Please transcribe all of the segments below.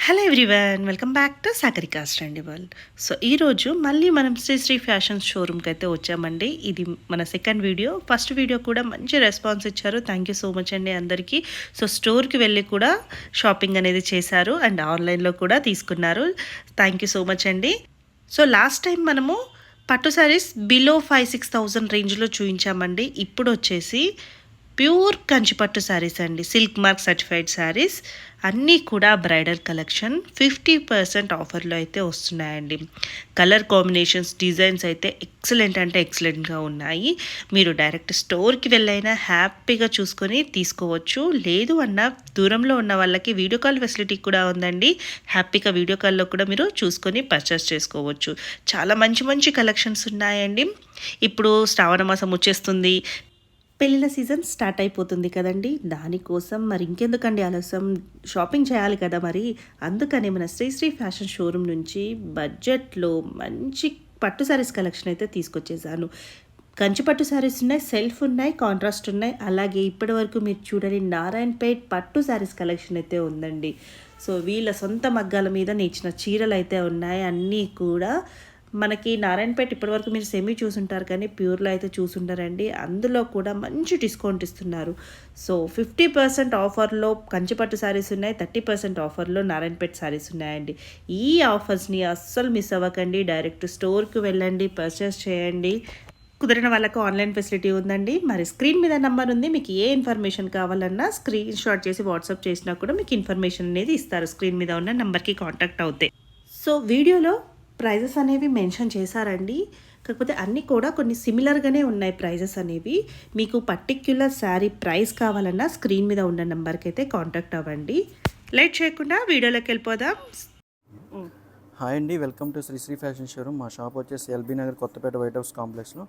Hello everyone, welcome back to Sagarika's trendy world. So ఈరోజు మళ్ళీ మనం శ్రీ ఫ్యాషన్ షోరూమ్కి అయితే వచ్చామండి. ఇది మన సెకండ్ వీడియో. ఫస్ట్ వీడియో కూడా మంచి రెస్పాన్స్ ఇచ్చారు. థ్యాంక్ యూ సో మచ్ అండి అందరికీ. సో స్టోర్కి వెళ్ళి కూడా షాపింగ్ అనేది చేశారు అండ్ ఆన్లైన్లో కూడా తీసుకున్నారు. థ్యాంక్ యూ సో మచ్ అండి. సో లాస్ట్ టైం మనము పట్టు శారీస్ బిలో 5-6,000 రేంజ్లో చూపించామండి. ఇప్పుడు వచ్చేసి ప్యూర్ కంచిపట్టు శారీస్ అండి, సిల్క్ మార్క్ సర్టిఫైడ్ శారీస్ అన్నీ కూడా బ్రైడల్ కలెక్షన్ 50% ఆఫర్లో అయితే వస్తున్నాయండి. కలర్ కాంబినేషన్స్, డిజైన్స్ అయితే ఎక్సలెంట్ అంటే ఎక్సలెంట్గా ఉన్నాయి. మీరు డైరెక్ట్ స్టోర్కి వెళ్ళైనా హ్యాపీగా చూసుకొని తీసుకోవచ్చు. లేదు అన్న దూరంలో ఉన్న వాళ్ళకి వీడియో కాల్ ఫెసిలిటీ కూడా ఉందండి. హ్యాపీగా వీడియో కాల్లో కూడా మీరు చూసుకొని పర్చేస్ చేసుకోవచ్చు. చాలా మంచి మంచి కలెక్షన్స్ ఉన్నాయండి. ఇప్పుడు శ్రావణ మాసం వచ్చేస్తుంది, పెళ్ళిళ్ళ సీజన్ స్టార్ట్ అయిపోతుంది కదండి. దానికోసం మరి ఇంకెందుకండి ఆలస్యం, షాపింగ్ చేయాలి కదా మరి. అందుకని మన శ్రీ ఫ్యాషన్ షోరూమ్ నుంచి బడ్జెట్లో మంచి పట్టు శారీస్ కలెక్షన్ అయితే తీసుకొచ్చేసాను. కంచి పట్టు శారీస్ ఉన్నాయి, సెల్ఫ్ ఉన్నాయి, కాంట్రాస్ట్ ఉన్నాయి. అలాగే ఇప్పటి వరకు మీరు చూడని నారాయణపేట్ పట్టు శారీస్ కలెక్షన్ అయితే ఉందండి. సో వీళ్ళ సొంత మగ్గాల మీద నేర్చిన చీరలు అయితే ఉన్నాయి. అన్నీ కూడా మనకి నారాయణపేట ఇప్పటివరకు మీరు సెమీ చూసుంటారు, కానీ ప్యూర్లో అయితే చూసుంటారండి. అందులో కూడా మంచి డిస్కౌంట్ ఇస్తున్నారు. సో 50% ఆఫర్లో కంచిపట్టు శారీస్ ఉన్నాయి, 30% ఆఫర్లో నారాయణపేట శారీస్ ఉన్నాయండి. ఈ ఆఫర్స్ని అస్సలు మిస్ అవ్వకండి. డైరెక్ట్ స్టోర్కి వెళ్ళండి, పర్చేస్ చేయండి. కుదిరిన వాళ్ళకు ఆన్లైన్ ఫెసిలిటీ ఉందండి. మరి స్క్రీన్ మీద నెంబర్ ఉంది. మీకు ఏ ఇన్ఫర్మేషన్ కావాలన్నా స్క్రీన్ షాట్ చేసి వాట్సాప్ చేసినా కూడా మీకు ఇన్ఫర్మేషన్ అనేది ఇస్తారు. స్క్రీన్ మీద ఉన్న నెంబర్కి కాంటాక్ట్ అవుతాయి. సో వీడియోలో ప్రైజెస్ అనేవి మెన్షన్ చేశారండి. కాకపోతే అన్నీ కూడా కొన్ని సిమిలర్గానే ఉన్నాయి ప్రైజెస్ అనేవి. మీకు పర్టిక్యులర్ శారీ ప్రైస్ కావాలన్నా స్క్రీన్ మీద ఉన్న నెంబర్కి అయితే కాంటాక్ట్ అవ్వండి. లేట్ చేయకుండా వీడియోలోకి వెళ్ళిపోదాం. హాయ్ అండి, welcome to Shri fashion showroom. మా షాప్ వచ్చేసి LB Nagar Kothapet white house కాంప్లెక్స్లో.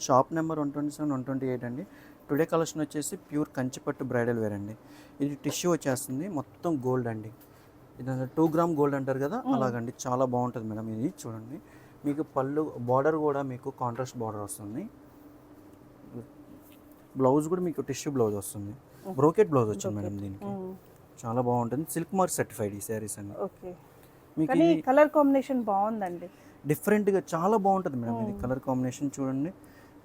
షాప్ నెంబర్ 127, 128 అండి. టుడే కలెక్షన్ వచ్చేసి ప్యూర్ కంచిపట్టు బ్రైడల్ వేర్ అండి. ఇది టిష్యూ వచ్చేస్తుంది, మొత్తం గోల్డ్ అండి. ఇది 2 గ్రామ్ గోల్డ్ అంటారు కదా, అలాగండి. చాలా బాగుంటుంది మేడం. ఇది చూడండి, మీకు పళ్ళు బార్డర్ కూడా మీకు కాంట్రాస్ట్ బార్డర్ వస్తుంది. బ్లౌజ్ కూడా మీకు టిష్యూ బ్లౌజ్ వస్తుంది, బ్రోకెట్ బ్లౌజ్ వచ్చింది మేడం. దీనికి చాలా బాగుంటుంది. సిల్క్ మార్క్ సర్టిఫైడ్ ఈ శారీస్ అండి. మీకు కలర్ కాంబినేషన్ బాగుందండి, డిఫరెంట్గా చాలా బాగుంటుంది మేడం. ఇది కలర్ కాంబినేషన్ చూడండి,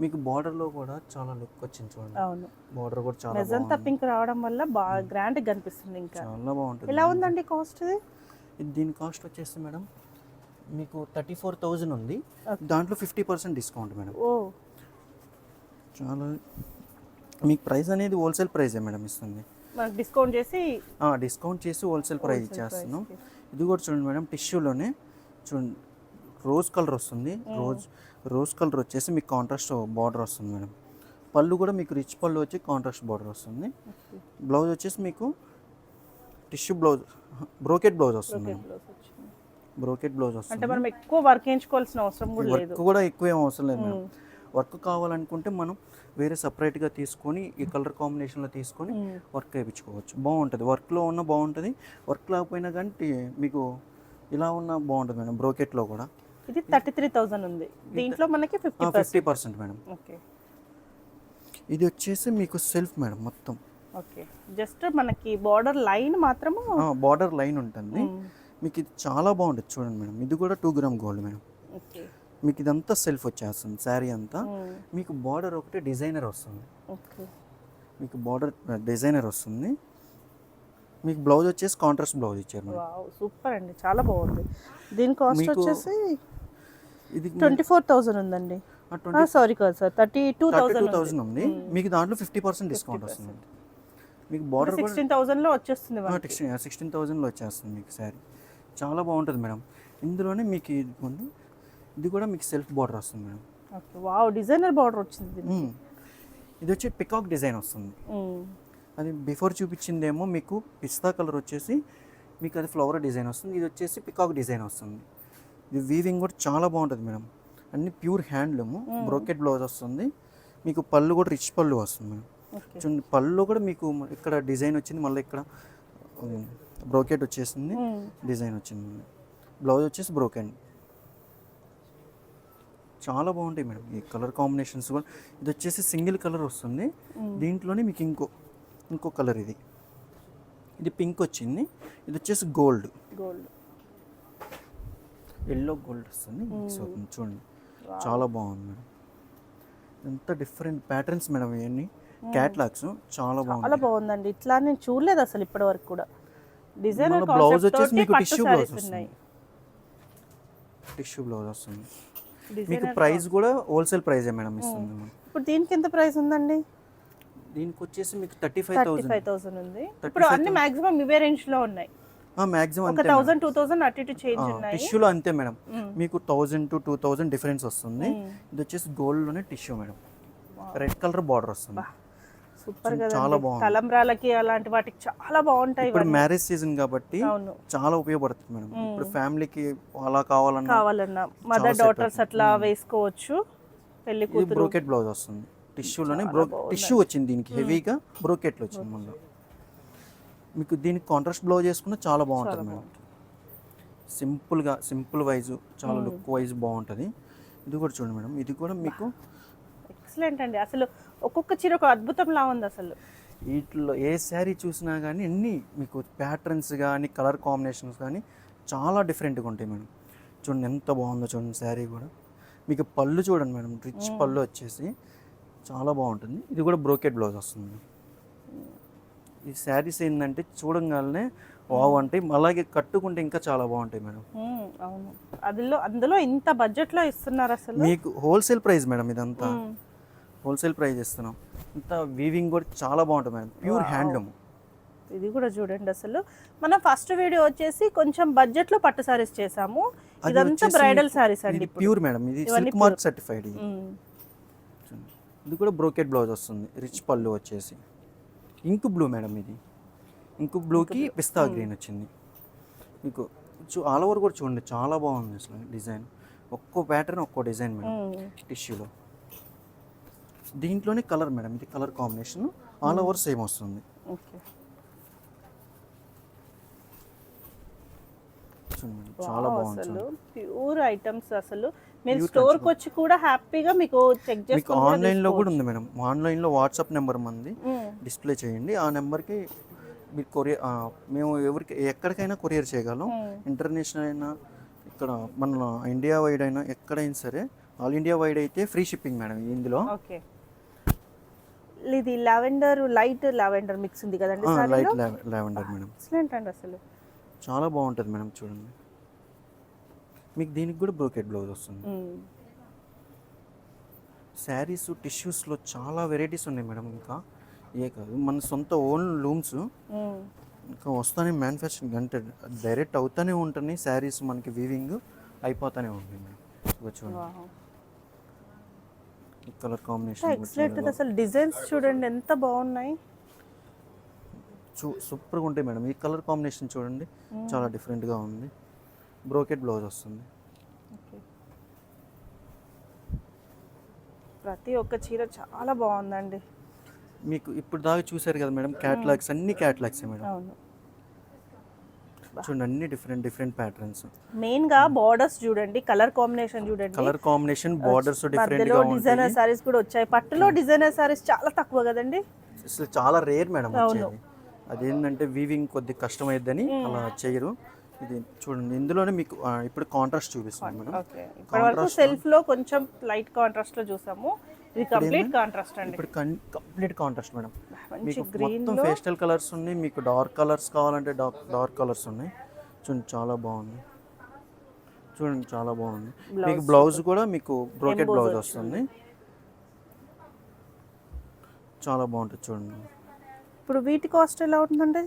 మీకు బార్డర్లో కూడా చాలా లుక్ వచ్చింది చూడండి. అవును, బార్డర్ కూడా చాలా మెజంతా పింక్ రావడం వల్ల బాగా గ్రాండ్ గా కనిపిస్తుంది. ఇంకా చాలా బాగుంటుంది. ఎలా ఉందండి కాస్ట్? ఇది దీని కాస్ట్ వచ్చేసి మేడం మీకు 34,000 ఉంది. దాంట్లో 50% డిస్కౌంట్ మేడం. ఓ, చాలా మీకు ప్రైస్ అనేది హోల్సేల్ ప్రైజే మేడం ఇస్తుంది. మనకు డిస్కౌంట్ చేసి హోల్సేల్ ప్రైస్ ఇచ్చేస్తున్నాం. ఇది కూడా చూడండి మేడం, టిష్యూలోనే చూడండి, రోజ్ కలర్ వస్తుంది. రోజ్ కలర్ వచ్చేసి మీకు కాంట్రాస్ట్ బార్డర్ వస్తుంది మేడం. పళ్ళు కూడా మీకు రిచ్ పళ్ళు వచ్చి కాంట్రాస్ట్ బార్డర్ వస్తుంది. బ్లౌజ్ వచ్చేసి మీకు టిష్యూ బ్లౌజ్, బ్రోకెట్ బ్లౌజ్ వస్తుంది. బ్రోకెట్ బ్లౌజ్ వస్తుంది. అంటే మనం ఎక్కువ వర్క్ చేయించుకోవాల్సిన అవసరం కూడా లేదు. వర్క్ కూడా ఎక్కువ ఏం అవసరం లేదు మేడం. వర్క్ కావాలనుకుంటే మనం వేరే సపరేట్గా తీసుకొని ఈ కలర్ కాంబినేషన్లో తీసుకొని వర్క్ వేయించుకోవచ్చు. బాగుంటుంది, వర్క్లో ఉన్న బాగుంటుంది, వర్క్ లేకపోయినా కానీ మీకు ఇలా ఉన్న బాగుంటుంది మేడం. బ్రోకెట్లో కూడా ఇది 33,000 ఉంది. దీంట్లో మనకి 50% మేడం. ఓకే, ఇది వచ్చేసి మీకు సెల్ఫ్ మేడం మొత్తం. ఓకే, జస్ట్ మనకి బార్డర్ లైన్ మాత్రము, బార్డర్ లైన్ ఉంటుంది. మీకు ఇది చాలా బాగుంటుంది చూడండి మేడం. ఇది కూడా 2 గ్రామ్ గోల్డ్ మేడం. ఓకే, మీకు ఇదంతా సెల్ఫ్ వచ్చేస్తుంది శారీ అంతా. మీకు బార్డర్ ఒకటి డిజైనర్ వస్తుంది. ఓకే, మీకు బార్డర్ డిజైనర్ వస్తుంది. మీకు బ్లౌజ్ వచ్చేసి కాంట్రాస్ట్ బ్లౌజ్ ఇచ్చారు. వావ్, సూపర్ అండి, చాలా బాగుంది. దీని కాస్ట్ వచ్చేసి ఇది 24,000 ఉందండి. సారీ కాదు సార్, 32,000 ఉంది. మీకు దాంట్లో 50% డిస్కౌంట్ వస్తుంది. మీకు బార్డర్ 16,000లో వచ్చేస్తుంది. 16,000లో వచ్చేస్తుంది మీకు శారీ. చాలా బాగుంటుంది మేడం. ఇందులోనే మీకు ఇది కూడా మీకు సెల్ఫ్ బార్డర్ వస్తుంది madam. Okay, wow, designer border వచ్చింది. ఇది వచ్చి పికాక్ డిజైన్ వస్తుంది. అది బిఫోర్ చూపించిందేమో మీకు పిస్తా కలర్ వచ్చేసి మీకు అది ఫ్లవర్ డిజైన్ వస్తుంది. ఇది వచ్చేసి పికాక్ డిజైన్ వస్తుంది. ఇది వీవింగ్ కూడా చాలా బాగుంటుంది మేడం. అన్ని ప్యూర్ హ్యాండ్లూము. బ్రోకెట్ బ్లౌజ్ వస్తుంది. మీకు పళ్ళు కూడా రిచ్ పళ్ళు వస్తుంది మేడం. చూడండి, పళ్ళు కూడా మీకు ఇక్కడ డిజైన్ వచ్చింది, మళ్ళీ ఇక్కడ బ్రోకెట్ వచ్చేసింది, డిజైన్ వచ్చింది. బ్లౌజ్ వచ్చేసి బ్రోకెన్. చాలా బాగుంటాయి మేడం ఈ కలర్ కాంబినేషన్స్ కూడా. ఇది వచ్చేసి సింగిల్ కలర్ వస్తుంది. దీంట్లోనే మీకు ఇంకో కలర్, ఇది పింక్ వచ్చింది. ఇది వచ్చేసి గోల్డ్. గోల్డ్ ఎల్లో గోల్డ్ వస్తుంది మిక్స్ అవుతుంది చూడండి, చాలా బాగుంది మేడం. ఎంత డిఫరెంట్ ప్యాటర్న్స్ మేడం ఇవన్నీ క్యాట్లాగ్స్, చాలా బాగుంది. చాలా బాగుందండి. ఇట్లా నేను చూడలేదు అసలు ఇప్పటి వరకు కూడా. డిజైన్ బ్లౌజ్ వచ్చేసి మీకు టిష్యూ బ్లౌజ్ వస్తుంది, టిష్యూ బ్లౌజ్ వస్తుంది మీకు. ప్రైస్ కూడా హోల్సేల్ ప్రైజే మేడం ఇస్తుంది. ఇప్పుడు దీనికి ఎంత ప్రైస్ ఉందండి? దీనికి వచ్చేసి మీకు 35,000 ఉంది. ఇప్పుడు అన్ని మాక్సిమం ఇవే రేంజ్ లో ఉన్నాయి. మాక్సిమం ఒక 1000 2000 అటు ఇటు చేంజ్ ఉన్నాయి. టిష్యూలో అంతే మేడం, మీకు 1000 to 2000 డిఫరెన్స్ వస్తుంది. ఇది వచ్చేసి గోల్డ్ లోనే tissue madam, red colour border వస్తుంది. సూపర్ గా చాలా బాగుంది. తలంబ్రాలకి అలాంటి వాటికి చాలా బాగుంటాయి. ఇప్పుడు మ్యారేజ్ సీజన్ కాబట్టి చాలా ఉపయోగపడుతుంది మేడం. ఇప్పుడు ఫ్యామిలీకి అలా కావాలన్నా మదర్ డాటర్స్ అట్లా వేసుకోవచ్చు. పెళ్లి కూతురు బ్రోకెట్ బ్లౌజ్ వస్తుంది, టిష్యూలోనే టిష్యూ వచ్చింది దీనికి, హెవీగా బ్రోకెట్లు వచ్చింది మళ్ళీ మీకు. దీనికి కాంట్రాస్ట్ బ్లౌజ్ వేసుకున్నా చాలా బాగుంటుంది మేడం. సింపుల్గా సింపుల్ వైజ్ చాలా లుక్ వైజ్ బాగుంటుంది. ఇది కూడా చూడండి మేడం, ఇది కూడా మీకు ఎక్సలెంట్ అండి. అసలు ఒక్కొక్క చీర ఒక అద్భుతంలా ఉంది అసలు. వీటిలో ఏ శారీ చూసినా కానీ అన్నీ మీకు ప్యాటర్న్స్ కానీ కలర్ కాంబినేషన్స్ కానీ చాలా డిఫరెంట్గా ఉంటాయి మేడం. చూడండి ఎంత బాగుందో చూడండి శారీ కూడా. మీకు పళ్ళు చూడండి మేడం, రిచ్ పళ్ళు వచ్చేసి చాలా బాగుంటుంది. ఇది కూడా బ్రోకెట్ బ్లౌజ్ వస్తుంది. ఈ శారీస్ ఏంటంటే చూడంగానే వావ్ అంటే, అలాగే కట్టుకుంటే ఇంకా చాలా బాగుంటాయి మేడం. అవును, అందులో ఇంత బడ్జెట్లో ఇస్తున్నారు అసలు. మీకు హోల్సేల్ ప్రైస్ మేడం, ఇదంతా హోల్సేల్ ప్రైస్ ఇస్తున్నాం. ఇంత వీవింగ్ కూడా చాలా బాగుంటుంది మేడం, ప్యూర్ హ్యాండ్లూమ్. ఇది కూడా చూడండి అసలు. మనం ఫస్ట్ వీడియో వచ్చేసి కొంచెం బడ్జెట్లో పట్టు సారీస్ చేసాము. ఇదంతా బ్రైడల్ సారీస్ అండి, ప్యూర్ మేడం. ఇది సిల్క్ మార్క్ సర్టిఫైడ్. ఇది కూడా బ్రోకెట్ బ్లౌజ్ వస్తుంది, రిచ్ పళ్ళు వచ్చేసి ఇంక్ బ్లూ మేడం. ఇది ఇంక్ బ్లూకి పిస్తా గ్రీన్ వచ్చింది మీకు. ఆల్ ఓవర్ కూడా చూడండి చాలా బాగుంది అసలు డిజైన్. ఒక్కో ప్యాటర్న్ ఒక్కో డిజైన్ మేడం టిష్యూలో. దీంట్లోనే కలర్ మేడం, ఇది colour combination all over same వస్తుంది. చాలా బాగుంది, ప్యూర్ ఐటమ్స్ అసలు. మీరు స్టోర్ కి వచ్చి కూడా హ్యాపీగా మీకు చెక్ చేసుకోవచ్చు. మీకు ఆన్లైన్ లో కూడా ఉంది మేడం. ఆన్లైన్ లో వాట్సాప్ నెంబర్ మంది డిస్ప్లే చేయండి, ఆ నెంబర్కి మీరు కొరియర్, మేము ఎవరికి ఎక్కడికైనా కొరియర్ చేయగలం. ఇంటర్నేషనల్ అయినా, ఇక్కడ మన ఇండియా వైడ్ అయినా, ఎక్కడైనా సరే. ఆల్ ఇండియా వైడ్ అయితే ఫ్రీ షిప్పింగ్ మేడం ఇందులో. ఓకే, ఇది లావెండర్, లైట్ లావెండర్ మిక్స్ ఉంది కదండి. లైట్ లావెండర్ మేడం, ఎక్సలెంట్ అండి అసలు. చాలా బాగుంటుంది మేడం చూడండి. మీకు దీనికి కూడా బ్రోకెట్ బ్లౌజ్ వస్తుంది. శారీస్ టిష్యూస్లో చాలా వెరైటీస్ ఉన్నాయి మేడం. ఇంకా ఏ కాదు, మన సొంత ఓన్ లూమ్స్ ఇంకా వస్తానే మ్యానుఫ్యాక్చరింగ్ అంటే డైరెక్ట్ అవుతానే ఉంటుంది. శారీస్ మనకి వీవింగ్ అయిపోతానే ఉంటుంది మేడం. చూడండి కలర్ కాంబినేషన్ ఎక్సలెంట్ అసలు. డిజైన్స్ చూడండి ఎంత బాగున్నాయి, సూపర్గా ఉంటాయి మేడం. ఈ కలర్ కాంబినేషన్ చూడండి చాలా డిఫరెంట్గా ఉంది. బ్రోకెట్ బ్లౌజ్ వస్తుంది. ప్రతి ఒక్క చీర చాలా బాగుందండి. మీకు ఇప్పుడు దాకా చూసారు కదా మేడం, క్యాటలాగ్స్ అన్ని క్యాటలాగ్స్ మేడం. చూడండి అన్ని డిఫరెంట్ ప్యాటర్న్స్. మెయిన్ గా బోర్డర్స్ చూడండి, కలర్ కాంబినేషన్ చూడండి. కలర్ కాంబినేషన్ బోర్డర్స్ డిఫరెంట్ గా ఉంటాయి. డిజైనర్ సారీస్ కూడా వచ్చాయి. పట్టులో డిజైనర్ సారీస్ చాలా తక్కువ కదండి, అసలు చాలా రేర్ మేడం వచ్చేది. అదేంటంటే వీవింగ్ కొద్ది కష్టమైద్దని అలా చేయరు. ఇది చూడండి, ఇందులోనే మీకు ఇప్పుడు కాంట్రాస్ట్ చూపిస్తాను మేడం. ఇప్పటివరకు సెల్ఫ్ లో కొంచెం లైట్ కాంట్రాస్ట్ లో చూసాము, ఇది కంప్లీట్ కాంట్రాస్ట్ అండి. ఇప్పుడు కంప్లీట్ కాంట్రాస్ట్ మేడం. మీకు మొత్తం పేస్టల్ కలర్స్ ఉన్నాయి. మీకు డార్క్ కలర్స్ కావాలంటే డార్క్ కలర్స్ ఉన్నాయి. చూడండి చాలా బాగుంది, చూడండి చాలా బాగుంది. మీకు బ్లౌజ్ కూడా మీకు బ్రోకెట్ బ్లౌజ్ వస్తుంది, చాలా బాగుంటుంది చూడండి. ఇప్పుడు వీటి కాస్ట్ ఎలా ఉంటుందండి?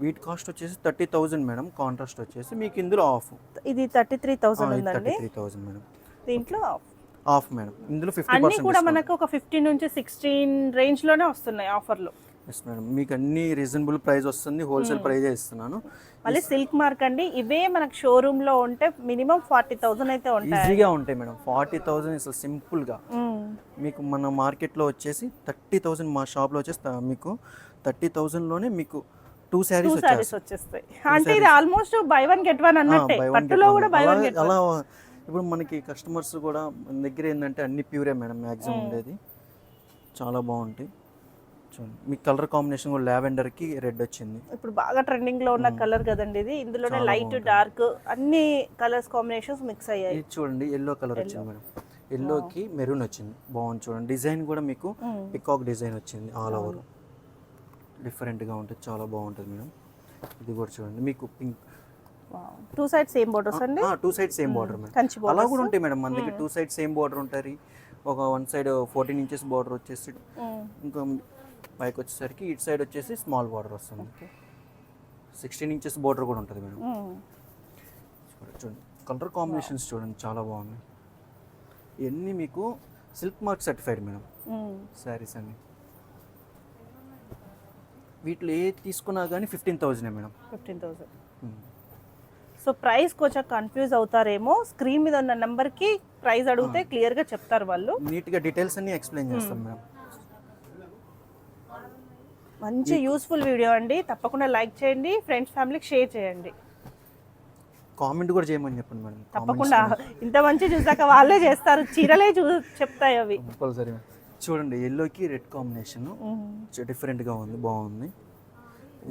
వీటి కాస్ట్ వచ్చేసి 30,000 మేడం. కాంట్రాస్ట్ వచ్చేసి మీకు ఇందులో ఆఫ్. ఇది 33,000 ఉందండి. 33,000 మేడం. దీంట్లో ఆఫ్ మేడం. ఇందులో 50% అన్ని కూడా మనకు ఒక 15 నుంచి 16 రేంజ్ లోనే వస్తున్నాయి ఆఫర్లు. ఎస్ మేడం, మీకు అన్ని రీజనబుల్ ప్రైస్ వస్తుంది, హోల్సేల్ ప్రైజే ఇస్తున్నాను. మళ్ళీ సిల్క్ మార్క్ అండి, ఇవే మనకు షోరూమ్ లో ఉంటే మినిమం 40,000 అయితే ఉంటాయి. ఈజీగా ఉంటాయి మేడం. 40,000 అసలు సింపుల్ గా. మీకు మన మార్కెట్ లో వచ్చేసి 30,000, మా షాప్ లో వచ్చేసి మీకు 30,000 లోనే మీకు 2 సారీస్ వచ్చేస్తాయి. అంటే ఇది almost by one get one అన్నట్టే. పట్టులో కూడా బై వన్ గెట్ వన్. అలా ఇప్పుడు మనకి కస్టమర్స్ కూడా మన దగ్గర ఏంటంటే అన్ని ప్యూరే మేడం మ్యాక్సిమం ఉండేది. చాలా బాగుంటాయి చూడండి మీకు కలర్ కాంబినేషన్ కూడా లావెండర్కి రెడ్ వచ్చింది. ఇప్పుడు బాగా ట్రెండింగ్ లో ఉన్న కలర్ కదండి ఇది. ఇందులోనే చాలా లైట్ బాగుంటుంది. డార్క్ అన్ని కలర్స్ కాంబినేషన్స్ మిక్స్ అయ్యాయి. ఇది చూడండి ఎల్లో కలర్ వచ్చింది మేడం. ఎల్లోకి మెరూన్ వచ్చింది, బాగుంది చూడండి. డిజైన్ కూడా మీకు పికాక్ డిజైన్ వచ్చింది, ఆల్ ఓవర్ డిఫరెంట్గా ఉంటుంది, చాలా బాగుంటుంది మేడం. ఇది కూడా చూడండి మీకు pink, two side same borders అండి. Two side same border madam. Kanchi అలా కూడా ఉంటాయి మేడం మన దగ్గర. టూ సైడ్ సేమ్ బార్డర్ ఉంటుంది. ఒక వన్ సైడ్ 14 ఇంచెస్ బార్డర్ వచ్చేసి, ఇంకా పైకి వచ్చేసరికి ఇటు సైడ్ వచ్చేసి స్మాల్ బార్డర్ వస్తుంది. 16 ఇంచెస్ బార్డర్ కూడా ఉంటుంది మేడం. చూడండి కలర్ కాంబినేషన్స్ చూడండి చాలా బాగున్నాయి. ఇవన్నీ మీకు silk mark certified madam saris అన్ని. వీటిలో ఏ తీసుకున్నా కానీ 15,000 మేడం. 15,000. సో ప్రైస్ కొంచెం కన్ఫ్యూజ్ అవుతారేమో. స్క్రీన్ మీద ఉన్న నెంబర్కి ప్రైస్ అడిగితే క్లియర్గా చెప్తారు వాళ్ళు. నీట్గా డీటెయిల్స్ అన్ని ఎక్స్ప్లెయిన్ చేస్తాం మేడం. మంచి యూస్ఫుల్ వీడియో అండి. తప్పకుండా లైక్ చేయండి, ఫ్రెండ్స్ ఫ్యామిలీకి షేర్ చేయండి. కామెంట్ కూడా చేయమని చెప్పండి మేడం. తప్పకుండా ఇంత మంచి చూసాక వాళ్ళే చేస్తారు, చీరలే చెప్తాయి అవి. కంపల్సరీ. చూడండి ఎల్లోకి రెడ్ కాంబినేషన్ డిఫరెంట్గా ఉంది, బాగుంది.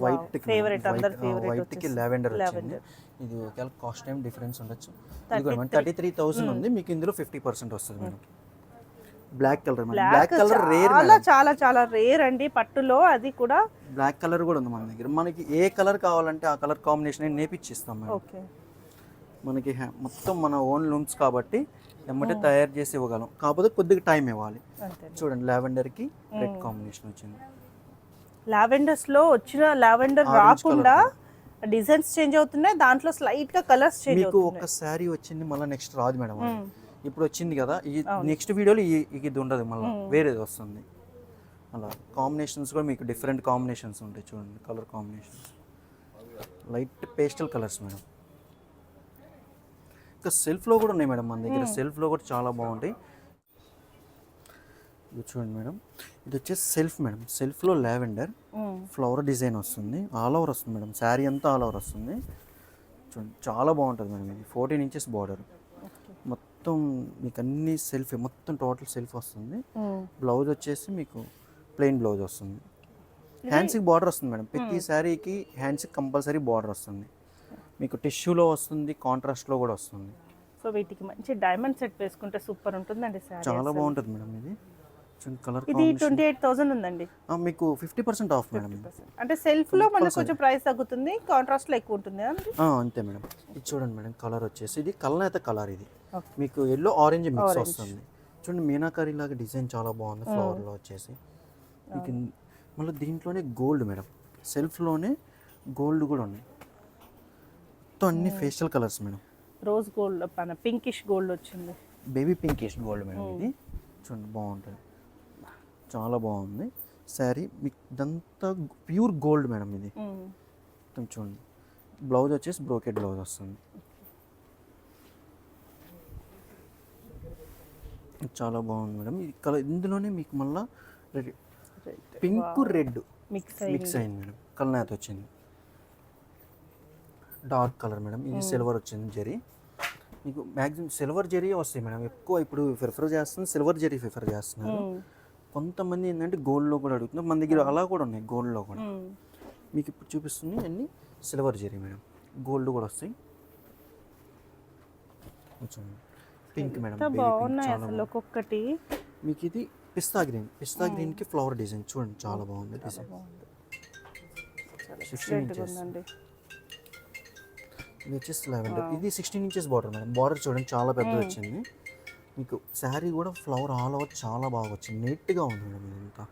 వైట్ ఫేవరెట్, అందరి ఫేవరెట్. వైట్కి లావెండర్ వచ్చింది. ఇది ఒకవేళ కాస్ట్ టైం డిఫరెన్స్ ఉండొచ్చు. ఇది కూడా 33,000 ఉంది, మీకు ఇందులో 50% వస్తుంది madam. Black colour madam. Black colour rare madam, చాలా చాలా రేర్ అండి పట్టులో. అది కూడా బ్లాక్ కలర్ కూడా ఉంది మన దగ్గర. మనకి ఏ కలర్ కావాలంటే ఆ కలర్ కాంబినేషన్ నేర్పించిస్తాం మేడం. ఓకే. మనకి మొత్తం మన ఓన్ లూమ్స్ కాబట్టి ఎమ్మటే తయారు చేసి ఇవ్వగలం, కాకపోతే కొద్దిగా టైం ఇవ్వాలి. చూడండి లావెండర్కి రెడ్ కాంబినేషన్ వచ్చింది. లావెండర్స్ లో వచ్చిన లావెండర్ రాకుండా డిజైన్స్ చేంజ్ అవుతున్నాయి, దాంట్లో స్లైట్ గా కలర్స్ చేంజ్ మీకు అవుతున్నాయి. ఒక శారీ వచ్చింది మళ్ళీ నెక్స్ట్ రాదు మేడం. ఇప్పుడు వచ్చింది కదా, ఈ నెక్స్ట్ వీడియోలో ఇది ఉండదు, మళ్ళీ వేరేది వస్తుంది. అలా కాంబినేషన్స్ కూడా మీకు డిఫరెంట్ కాంబినేషన్స్ ఉంటాయి. చూడండి colour combinations light pastel colours madam. ఇంకా సెల్ఫ్లో కూడా ఉన్నాయి మేడం మన దగ్గర. సెల్ఫ్లో కూడా చాలా బాగుంటాయి. ఇది చూడండి మేడం, ఇది వచ్చేసి సెల్ఫ్ మేడం. సెల్ఫ్లో లావెండర్ ఫ్లవర్ డిజైన్ వస్తుంది, ఆల్ ఓవర్ వస్తుంది మేడం. శారీ అంతా ఆల్ ఓవర్ వస్తుంది. చూడండి చాలా బాగుంటుంది మేడం. ఇది 14 ఇంచెస్ బార్డర్, మొత్తం మీకు అన్ని సెల్ఫ్, మొత్తం టోటల్ సెల్ఫ్ వస్తుంది. బ్లౌజ్ వచ్చేసి మీకు ప్లెయిన్ బ్లౌజ్ వస్తుంది. హ్యాండ్స్కి బార్డర్ వస్తుంది మేడం. ప్రతి శారీకి హ్యాండ్స్కి కంపల్సరీ బార్డర్ వస్తుంది. మీకు టిష్యూలో వస్తుంది, కాంట్రాస్ట్లో కూడా వస్తుంది. సో వీటికి మంచి డైమండ్ సెట్ వేసుకుంటే సూపర్ ఉంటుందండి శారీ. చాలా బాగుంటుంది మేడం. ఇది కలర్ ఇది 28,000 ఉందండి. మీకు 50% ఆఫ్ మేడం. అంటే సెల్ఫ్ లో మనకు కొంచెం ప్రైస్ తగ్గుతుంది, కాంట్రాస్ట్ లో ఎక్కువ ఉంటుంది అంతే మేడం. ఇది చూడండి మేడం, కలర్ వచ్చేసి ఇది కల్నేత కలర్. ఇది మీకు ఎల్లో ఆరెంజ్ మిక్స్ వస్తుంది. చూడండి మీనాకారి లాగా డిజైన్ చాలా బాగుంది ఫ్లవర్లో వచ్చేసి. మీకు మళ్ళీ దీంట్లోనే గోల్డ్ మేడం, సెల్ఫ్లోనే గోల్డ్ కూడా ఉన్నాయి. మొత్తం అన్ని facial colours madam. Rose gold, pinkish gold వచ్చింది, బేబీ పింకిష్ గోల్డ్ మేడం. ఇది చూడండి బాగుంటుంది, చాలా బాగుంది శారీ. మీకు ఇదంతా ప్యూర్ గోల్డ్ మేడం. ఇది మొత్తం చూడండి. బ్లౌజ్ వచ్చేసి బ్రోకెట్ బ్లౌజ్ వస్తుంది. చాలా బాగుంది మేడం. ఈ కలర్ ఇందులోనే మీకు మళ్ళీ పింక్ రెడ్ మిక్స్ అయింది మేడం. కల్నాథ్ వచ్చింది, డార్క్ కలర్ మేడం. ఇది సిల్వర్ వచ్చింది జరీ. మీకు మ్యాక్సిమం సిల్వర్ జరీ వస్తాయి మేడం. ఎక్కువ ఇప్పుడు ప్రిఫర్ చేస్తుంది సిల్వర్ జరీ ప్రిఫర్ చేస్తున్నారు. కొంతమంది ఏంటంటే గోల్డ్లో కూడా అడుగుతున్నారు, మన దగ్గర అలా కూడా ఉన్నాయి గోల్డ్లో కూడా. మీకు ఇప్పుడు చూపిస్తుంది అన్ని సిల్వర్ జరీ మేడం. గోల్డ్ కూడా వస్తాయి. పింక్ మేడం, ఒక్కొక్కటి. మీకు ఇది పిస్తా గ్రీన్. పిస్తా గ్రీన్కి ఫ్లవర్ డిజైన్ చూడండి చాలా బాగుంది డిజైన్. 16 ఇంచెస్. ఇది వచ్చేసి లావెండర్. ఇది 16 ఇంచెస్ బార్డర్ మేడం. బార్డర్ చూడండి చాలా పెద్దది వచ్చింది. మీకు శారీ కూడా ఫ్లవర్ ఆల్ ఓవర్ చాలా బాగా వచ్చింది, నీట్గా ఉంది మేడం. ఇదంతా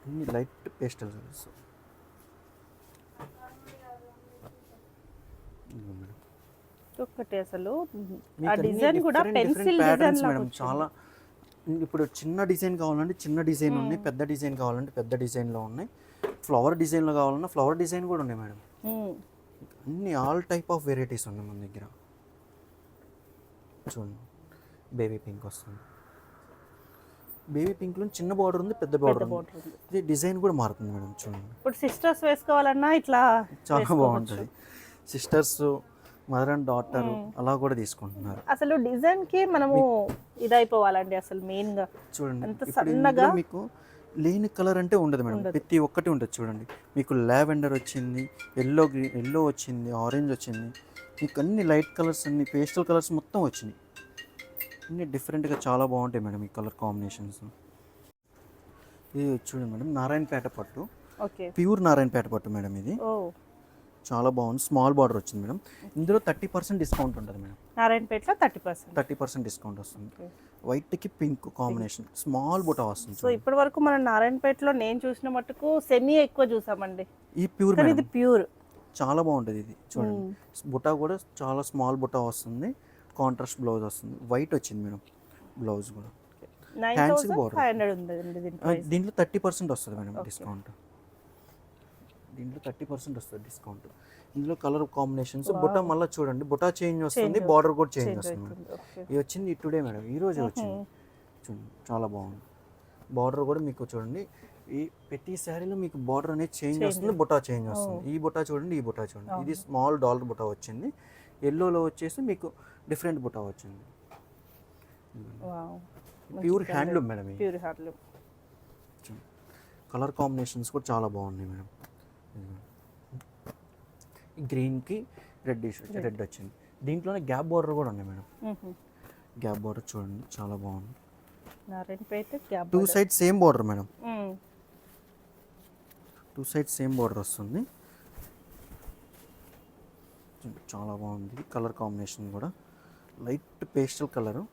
అన్ని లైట్ పేస్టల్ కలర్స్. ఒక్కటి అసలు ఆ డిజైన్ కూడా పెన్సిల్ డిజైన్ మేడం. చాలా ఇప్పుడు చిన్న డిజైన్ కావాలంటే చిన్న డిజైన్ ఉన్నాయి, పెద్ద డిజైన్ కావాలంటే పెద్ద డిజైన్లో ఉన్నాయి, ఫ్లవర్ డిజైన్లో కావాలన్నా ఫ్లవర్ డిజైన్ కూడా ఉన్నాయి మేడం. అన్ని ఆల్ టైప్ ఆఫ్ వెరైటీస్ ఉన్నాయి మన దగ్గర. చూడండి బేబీ పింక్ వస్తుంది. బేబీ పింక్లో చిన్న బార్డర్ ఉంది, పెద్ద బార్డర్ ఉంది. ఇది డిజైన్ కూడా మారుతుంది మేడం. చూడండి ఇప్పుడు సిస్టర్స్ వేసుకోవాలన్నా ఇట్లా చాలా బాగుంటుంది. సిస్టర్స్ మదర్ అండ్ డాటర్ అలా కూడా తీసుకుంటున్నారు. అసలు డిజైన్కి మనము ఇదైపోవాలండి అసలు మెయిన్గా. చూడండి అంత ఇప్పుడు సన్నగా ఇందులో మీకు లేని కలర్ అంటే ఉండదు మేడం, ప్రతి ఒక్కటి ఉంటుంది. చూడండి మీకు లావెండర్ వచ్చింది, ఎల్లో వచ్చింది, ఆరెంజ్ వచ్చింది, మీకు అన్ని లైట్ కలర్స్, అన్ని పేస్టల్ కలర్స్ మొత్తం వచ్చినాయి. అన్ని డిఫరెంట్గా చాలా బాగుంటాయి మేడం ఈ కలర్ కాంబినేషన్స్. ఇది చూడండి మేడం నారాయణపేట పట్టు, ఓకే ప్యూర్ నారాయణపేట పట్టు మేడం. ఇది ఓ చాలా బాగుంది, స్మాల్ బార్డర్ వచ్చింది మేడం. ఇందులో 30% డిస్కౌంట్ ఉంటుంది మేడం. నారాయణపేటలో 30% డిస్కౌంట్ వస్తుంది. వైట్కి పింక్ కాంబినేషన్, స్మాల్ బుటా వస్తుంది. సో ఇప్పటి వరకు మనం నారాయణపేటలో నేను చూసిన మట్టుకు సెమీ ఎక్కువ చూసామండి. ఈ ప్యూర్ కానీ ఇది ప్యూర్ చాలా బాగుంటుంది. ఇది చూడండి బుటా కూడా చాలా స్మాల్ బుటా వస్తుంది, కాంట్రాస్ట్ బ్లౌజ్ వస్తుంది, వైట్ వచ్చింది మేడం బ్లౌజ్ కూడా. 9,500 ఉందండి దీంట్లో. దీంట్లో 30% వస్తుంది మేడం డిస్కౌంట్. దీంట్లో 30% వస్తుంది డిస్కౌంట్. ఇందులో కలర్ కాంబినేషన్స్ బుటా మళ్ళీ చూడండి, బుటా చేంజ్ వస్తుంది, బార్డర్ కూడా చేంజ్ వస్తుంది మేడం. ఇది వచ్చింది టుడే మేడం, ఈ రోజే వచ్చింది. చూడండి చాలా బాగుంది. బార్డర్ కూడా మీకు చూడండి, ఈ ప్రతి శారీలో మీకు బార్డర్ అనేది చేంజ్ వస్తుంది, బుటా చేంజ్ వస్తుంది. ఈ బుటా చూడండి, ఈ బుటా చూడండి, ఇది స్మాల్ డాలర్ బుటా వచ్చింది. ఎల్లోలో వచ్చేసి మీకు డిఫరెంట్ బుటా వచ్చింది. Pure handloom madam. Pure handloom. Colour combinations కూడా చాలా బాగున్నాయి మేడం. గ్రీన్కి రెడ్ వచ్చింది. దీంట్లోనే గ్యాప్ బార్డర్ కూడా ఉన్నాయి మేడం. గ్యాప్ బార్డర్ చూడండి చాలా బాగుంది. Narayanpet gap 2 side same border madam. 2 side same border వస్తుంది. చాలా బాగుంది కలర్ కాంబినేషన్ కూడా, లైట్ పేస్టల్ కలరు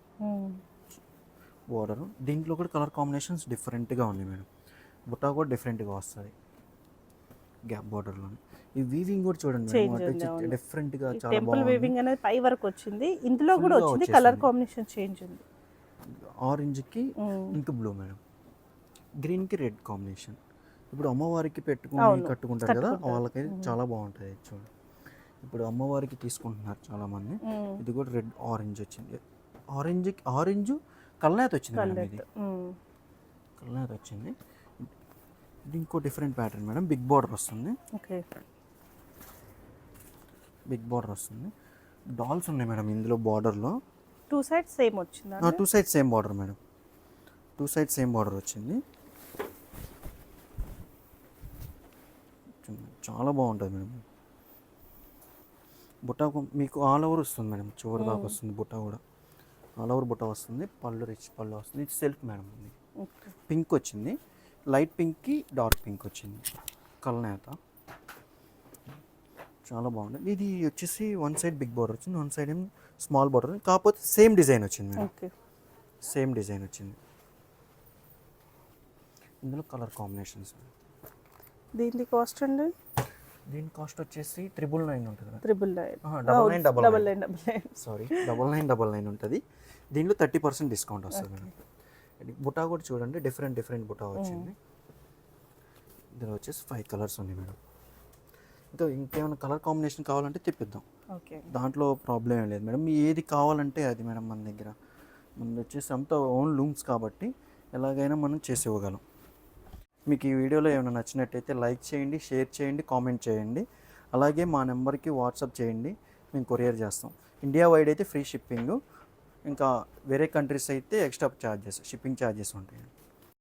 బార్డరు. దీంట్లో కూడా కలర్ కాంబినేషన్స్ డిఫరెంట్గా ఉన్నాయి మేడం. బుట్టా కూడా డిఫరెంట్గా వస్తుంది గ్యాప్ బార్డర్లో. ఈ వీవింగ్ కూడా చూడండి మేడం, డిఫరెంట్గా చాలా టెంపుల్ వీవింగ్ అనేది పై వరకు వచ్చింది. ఇందులో కూడా వచ్చింది కలర్ కాంబినేషన్ చేంజ్ ఉంది. ఆరెంజ్కి ఇంక్ బ్లూ మేడం, గ్రీన్కి రెడ్ కాంబినేషన్. ఇప్పుడు అమ్మవారికి పెట్టుకుని కట్టుకుంటారు కదా, వాళ్ళకైతే చాలా బాగుంటుంది. చూడండి ఇప్పుడు అమ్మవారికి తీసుకుంటున్నారు చాలామంది. ఇది కూడా రెడ్ ఆరెంజ్ వచ్చింది. ఆరెంజ్ కల్నేత వచ్చింది మేడం. ఇది కల్నేత వచ్చింది. ఇది ఇంకో different pattern madam, big border వస్తుంది. ఓకే బిగ్ బార్డర్ వస్తుంది. డాల్స్ ఉన్నాయి మేడం ఇందులో బార్డర్లో. 2 సైడ్స్ సేమ్ వచ్చిందా? 2 side same border madam. 2 side same border వచ్చింది. చాలా బాగుంటుంది మేడం. బుట్ట మీకు ఆల్ ఓవర్ వస్తుంది మేడం, చివరి దాకా వస్తుంది బుట్ట కూడా. ఆల్ ఓవర్ బుట్ట వస్తుంది. పళ్ళు రిచ్ పళ్ళు వస్తుంది. ఇది సెల్ఫ్ మేడం. ఇది పింక్ వచ్చింది, లైట్ పింక్కి డార్క్ పింక్ వచ్చింది, కల్నేత. చాలా బాగుంది. ఇది వచ్చేసి 1 సైడ్ బిగ్ బార్డర్ వచ్చింది, 1 సైడ్ ఏం స్మాల్ బార్డర్, కాకపోతే సేమ్ డిజైన్ వచ్చింది మేడం. సేమ్ డిజైన్ వచ్చింది. ఇందులో కలర్ కాంబినేషన్స్. దీని కాస్ట్ అండి? దీని కాస్ట్ వచ్చేసి 999 ఉంటుంది. 999 సారీ 9999 ఉంటుంది. దీనిలో 30% డిస్కౌంట్ వస్తుంది మేడం. బుటా కూడా చూడండి, డిఫరెంట్ బుటా వచ్చింది. ఇందులో వచ్చేసి 5 కలర్స్ ఉన్నాయి మేడం. ఇంకేమైనా కలర్ కాంబినేషన్ కావాలంటే తెప్పిద్దాం, దాంట్లో ప్రాబ్లం ఏం లేదు మేడం. ఏది కావాలంటే అది మేడం. మన దగ్గర వచ్చేసి అంతా ఓన్ లూమ్స్ కాబట్టి ఎలాగైనా మనం చేసి ఇవ్వగలం. మీకు ఈ వీడియోలో ఏమైనా నచ్చినట్టయితే లైక్ చేయండి, షేర్ చేయండి, కామెంట్ చేయండి. అలాగే మా నెంబర్కి వాట్సాప్ చేయండి, మేము కొరియర్ చేస్తాం. ఇండియా వైడ్ అయితే ఫ్రీ షిప్పింగ్, ఇంకా వేరే కంట్రీస్ అయితే ఎక్స్ట్రా ఛార్జెస్, షిప్పింగ్ ఛార్జెస్ ఉంటాయి.